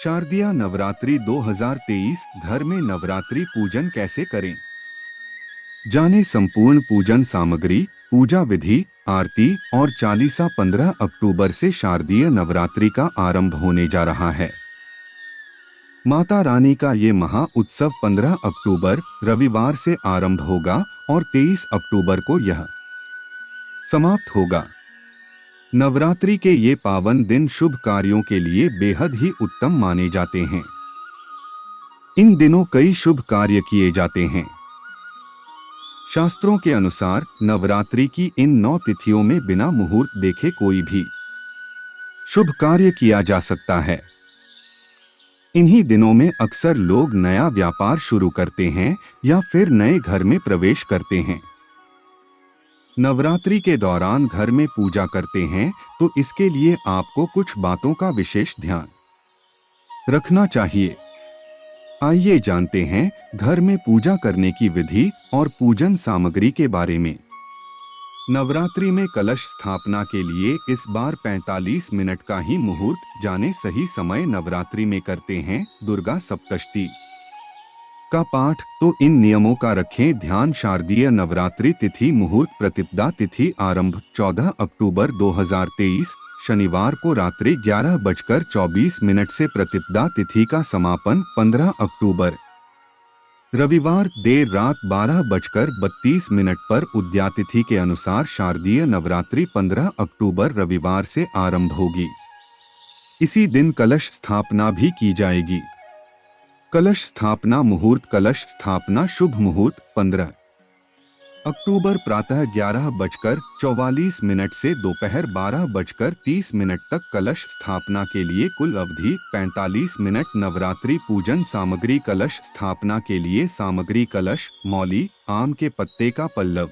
शारदीय नवरात्रि 2023 घर में नवरात्रि पूजन कैसे करें? जाने संपूर्ण पूजन सामग्री, पूजा विधि, आरती और चालीसा। 15 अक्टूबर से शारदीय नवरात्रि का आरंभ होने जा रहा है। माता रानी का ये महा उत्सव 15 अक्टूबर रविवार से आरंभ होगा और 23 अक्टूबर को यह समाप्त होगा। नवरात्रि के ये पावन दिन शुभ कार्यों के लिए बेहद ही उत्तम माने जाते हैं। इन दिनों कई शुभ कार्य किए जाते हैं। शास्त्रों के अनुसार नवरात्रि की इन 9 तिथियों में बिना मुहूर्त देखे कोई भी शुभ कार्य किया जा सकता है। इन्हीं दिनों में अक्सर लोग नया व्यापार शुरू करते हैं या फिर नए घर में प्रवेश करते हैं। नवरात्रि के दौरान घर में पूजा करते हैं तो इसके लिए आपको कुछ बातों का विशेष ध्यान रखना चाहिए। आइए जानते हैं घर में पूजा करने की विधि और पूजन सामग्री के बारे में। नवरात्रि में कलश स्थापना के लिए इस बार 45 मिनट का ही मुहूर्त जाने सही समय नवरात्रि में करते हैं। दुर्गा सप्तशती का पाठ तो इन नियमों का रखें ध्यान। शारदीय नवरात्रि तिथि मुहूर्त प्रतिपदा तिथि आरंभ 14 अक्टूबर 2023 शनिवार को रात्रि 11:24 से प्रतिपदा तिथि का समापन 15 अक्टूबर रविवार देर रात 12:32 पर उद्यातिथि के अनुसार शारदीय नवरात्रि 15 अक्टूबर रविवार से आरंभ होगी। इसी दिन कलश स्थापना भी की जाएगी। कलश स्थापना मुहूर्त कलश स्थापना शुभ मुहूर्त 15 अक्टूबर प्रातः 11:44 से दोपहर 12:30 तक। कलश स्थापना के लिए कुल अवधि 45 मिनट। नवरात्रि पूजन सामग्री कलश स्थापना के लिए सामग्री कलश, मौली, आम के पत्ते का पल्लव,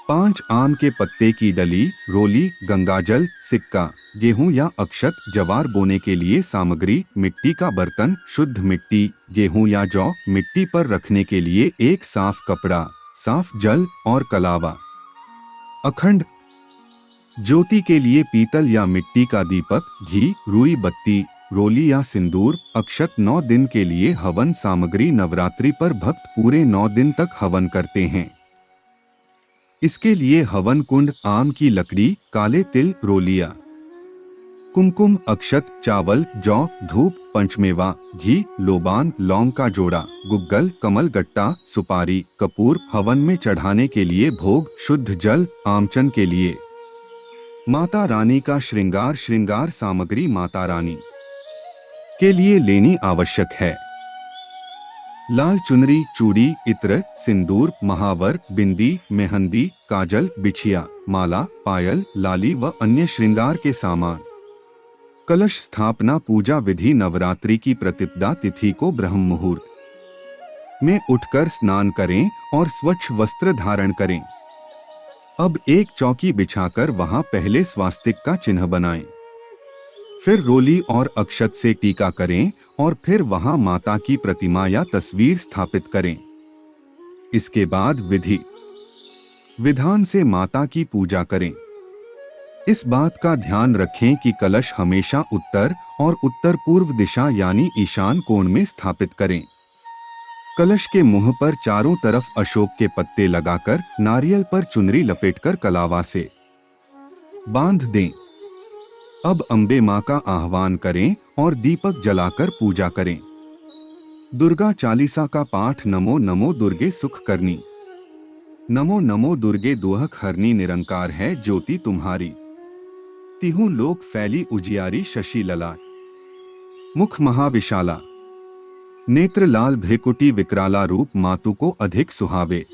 5 आम के पत्ते की डली, रोली, गंगाजल, सिक्का, गेहूं या अक्षत। जवार बोने के लिए सामग्री मिट्टी का बर्तन, शुद्ध मिट्टी, गेहूं या जौ। मिट्टी पर रखने के लिए एक साफ कपड़ा, साफ जल और कलावा। अखंड ज्योति के लिए पीतल या मिट्टी का दीपक, घी, रुई बत्ती, रोली या सिंदूर। अक्षत 9 दिन के लिए हवन सामग्री नवरात्रि पर भक्त पूरे 9 दिन तक हवन करते हैं। इसके लिए हवन कुंड, आम की लकड़ी, काले तिल, रोलिया, कुमकुम, अक्षत, चावल, जौ, धूप, पंचमेवा, घी, लोबान, लौंग का जोड़ा, गुग्गल, कमल गट्टा, सुपारी, कपूर। हवन में चढ़ाने के लिए भोग, शुद्ध जल, आमचन के लिए माता रानी का श्रृंगार। श्रृंगार सामग्री माता रानी के लिए लेनी आवश्यक है। लाल चुनरी, चूड़ी, इत्र, सिंदूर, महावर, बिंदी, मेहंदी, काजल, बिछिया, माला, पायल, लाली व अन्य श्रृंगार के सामान। कलश स्थापना पूजा विधि नवरात्रि की प्रतिपदा तिथि को ब्रह्म मुहूर्त में उठकर स्नान करें और स्वच्छ वस्त्र धारण करें। अब एक चौकी बिछाकर वहां पहले स्वास्तिक का चिन्ह बनाएं। फिर रोली और अक्षत से टीका करें और फिर वहां माता की प्रतिमा या तस्वीर स्थापित करें। इसके बाद विधि विधान से माता की पूजा करें। इस बात का ध्यान रखें कि कलश हमेशा उत्तर और उत्तर पूर्व दिशा यानी ईशान कोण में स्थापित करें। कलश के मुंह पर चारों तरफ अशोक के पत्ते लगाकर नारियल पर चुनरी लपेटकर कलावा से बांध दें। अब अम्बे मां का आह्वान करें और दीपक जलाकर पूजा करें। दुर्गा चालीसा का पाठ नमो नमो दुर्गे सुख करनी। नमो नमो दुर्गे दुहक हरनी निरंकार है ज्योति तुम्हारी। तिहु लोक फैली उजियारी शशि ललाट। मुख महाविशाला, नेत्र लाल भ्रिकुटी विकराला रूप मातु को अधिक सुहावे।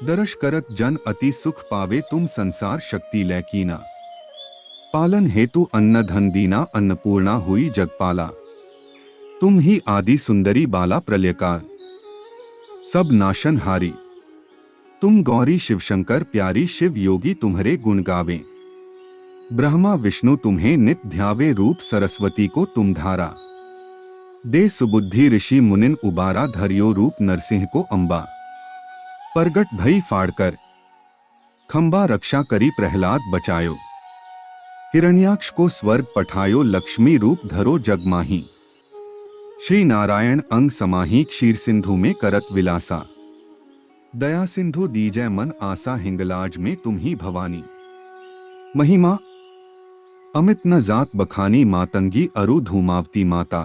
दर्श करत जन अति सुख पावे तुम संसार शक्ति लैकीना। पालन हेतु अन्न धन दीना अन्नपूर्णा हुई जगपाला। तुम ही आदि सुंदरी बाला प्रलयकाल सब नाशन हारी। तुम गौरी शिवशंकर प्यारी शिव योगी तुम्हारे गुण गावे। ब्रह्मा विष्णु तुम्हें नित ध्यावे रूप सरस्वती को तुम धारा। दे सुबुद्धि ऋषि मुनिन उबारा धरियो रूप नरसिंह को अंबा। प्रगट भई फाड़कर खंबा रक्षा करी प्रहलाद बचायो। हिरण्याक्ष को स्वर्ग पठायो लक्ष्मी रूप धरो जगमाही। श्री नारायण अंग समाही क्षीर सिंधु में करत विलासा। दया सिंधु दीजय मन आसा हिंगलाज में तुम ही भवानी। महिमा अमित न जात बखानी मातंगी अरु धूमावती माता।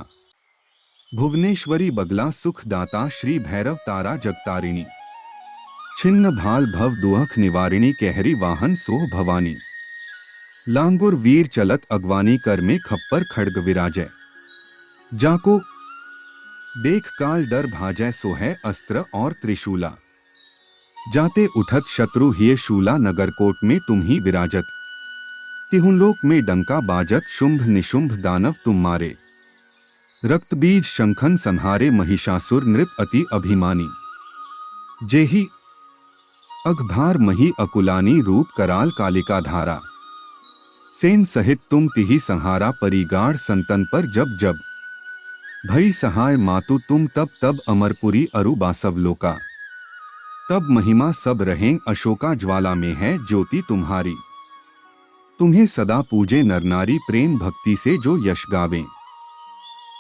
भुवनेश्वरी बगला सुख दाता श्री भैरव तारा जगतारिणी। छिन्न भाल भव दुअख निवारिणी कहरी वाहन सोह भवानी। लांगुर वीर चलत अगवानी कर में खप्पर खड्ग विराजय। जाको देख काल डर भाजय सोहै अस्त्र और त्रिशूला। जाते उठत शत्रु हिय शूला नगरकोट में तुम ही विराजत। तिहुलोक में डंका बाजत शुंभ निशुंभ दानव तुम मारे। रक्त बीज शंखन संहारे महिषासुर नृप अति अभिमानी। जेहि अघभार मही अकुलानी रूप कराल कालिका धारा। सेन सहित तुम तिहि संहारा परिगाढ़ संतन पर जब जब। भई सहाय मातु तुम तब तब अमरपुरी अरु बासव लोका। तब महिमा सब रहें अशोका ज्वाला में है ज्योति तुम्हारी। तुम्हें सदा पूजे नरनारी प्रेम भक्ति से जो यश गावें।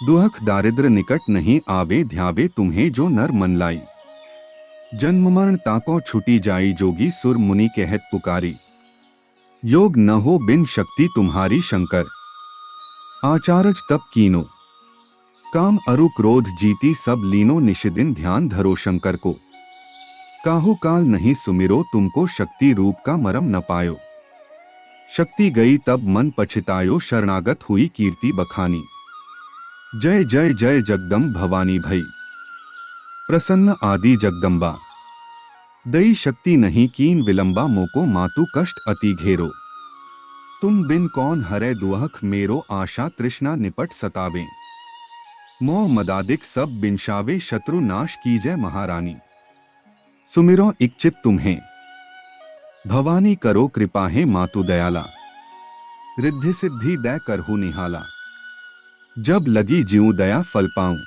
दुहख दारिद्र निकट नहीं आवे ध्यावे तुम्हें जो नर मन लाई। जन्म मरण ताको छुटी जाई जोगी सुर मुनि कहत पुकारी। योग न हो बिन शक्ति तुम्हारी शंकर। आचारज तप कीनो काम अरु क्रोध जीती सब लीनो निशिदिन ध्यान धरो शंकर को। काहू काल नहीं सुमिरो तुमको शक्ति रूप का मरम न पायो। शक्ति गई तब मन पछतायो शरणागत हुई कीर्ति बखानी। जय जय जय जगदम्ब भवानी भई प्रसन्न आदि जगदम्बा। दई शक्ति नहीं कीन विलंबा मोको मातु कष्ट अति घेरो। तुम बिन कौन हरे दुअख मेरो आशा तृष्णा निपट सतावे। मोह मदादिक सब बिनशावे शत्रु नाश कीजय महारानी। सुमिरो इच्छित तुम्हें भवानी करो कृपा है मातु दयाला। रिद्धि सिद्धि दै करहु निहाला। जब लगी ज्यों दया फल पाऊं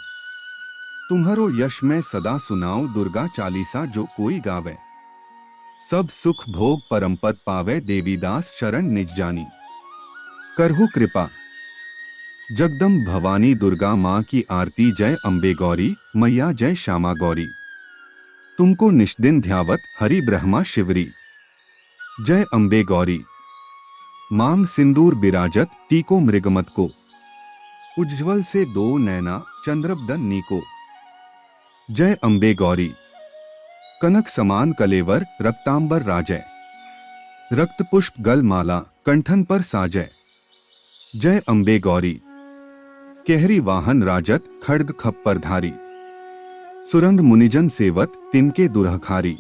तुम्हारो यश मैं सदा सुनाऊं। दुर्गा चालीसा जो कोई गावे सब सुख भोग परमपद पावे। देवीदास शरण निज जानी करहु कृपा। जगदम्ब भवानी दुर्गा माँ की आरती। जय अम्बे गौरी मैया जय श्यामा गौरी। तुमको निष्दिन ध्यावत हरि ब्रह्मा शिवरी। जय अम्बे गौरी मांग सिंदूर बिराजत टीको मृगमत को। उज्ज्वल से दो नैना चंद्रबदन नीको। जय अम्बे गौरी कनक समान कलेवर रक्तांबर राजय। रक्त पुष्प गल माला कंठन पर साजय। जय अम्बे गौरी कहरी वाहन राजत खड्ग खप्पर धारी। सुरंग मुनिजन सेवत तिनके दुरहखारी।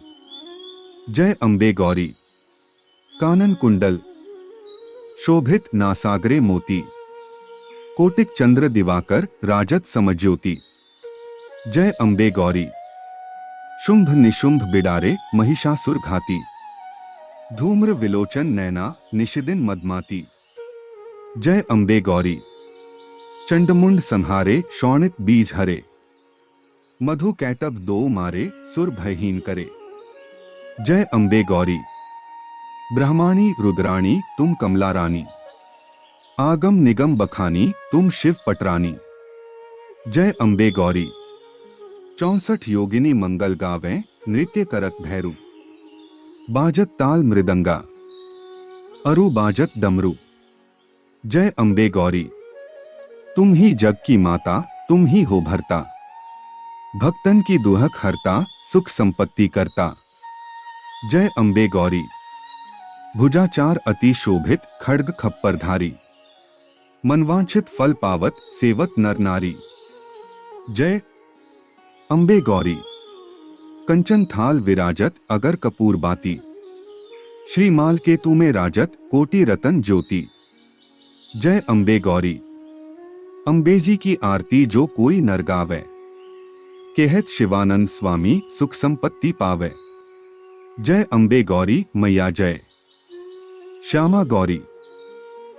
जय अम्बे गौरी कानन कुंडल शोभित नासागरे मोती। कोटिक चंद्र दिवाकर राजत समज्योति। जय अम्बे गौरी शुंभ निशुंभ बिडारे महिषासुर घाती। धूम्र विलोचन नैना निशिदिन मदमाती। जय अम्बे गौरी चंडमुंड संहारे शौणित बीज हरे। मधु कैटभ दो मारे सुर भयहीन करे। जय अम्बे गौरी ब्रह्माणी रुद्राणी तुम कमला रानी। आगम निगम बखानी तुम शिव पटरानी। जय अम्बे गौरी 64 योगिनी मंगल गावें नृत्य करत भैरू। बाजत ताल मृदंगा अरु बाजत डमरू। जय अम्बे गौरी तुम ही जग की माता तुम ही हो भरता। भक्तन की दुहक हरता सुख संपत्ति करता। जय अम्बे गौरी भुजाचार अति शोभित खड्ग खप्पर धारी। मनवांछित फल पावत सेवत नर नारी। जय अम्बे गौरी कंचन थाल विराजत अगर कपूर बाती। श्री माल केतु में राजत कोटि रतन ज्योति। जय अम्बे गौरी अम्बेजी की आरती जो कोई नर गावे। कहत शिवानंद स्वामी सुख संपत्ति पावे। जय अम्बे गौरी मैया जय श्यामा गौरी।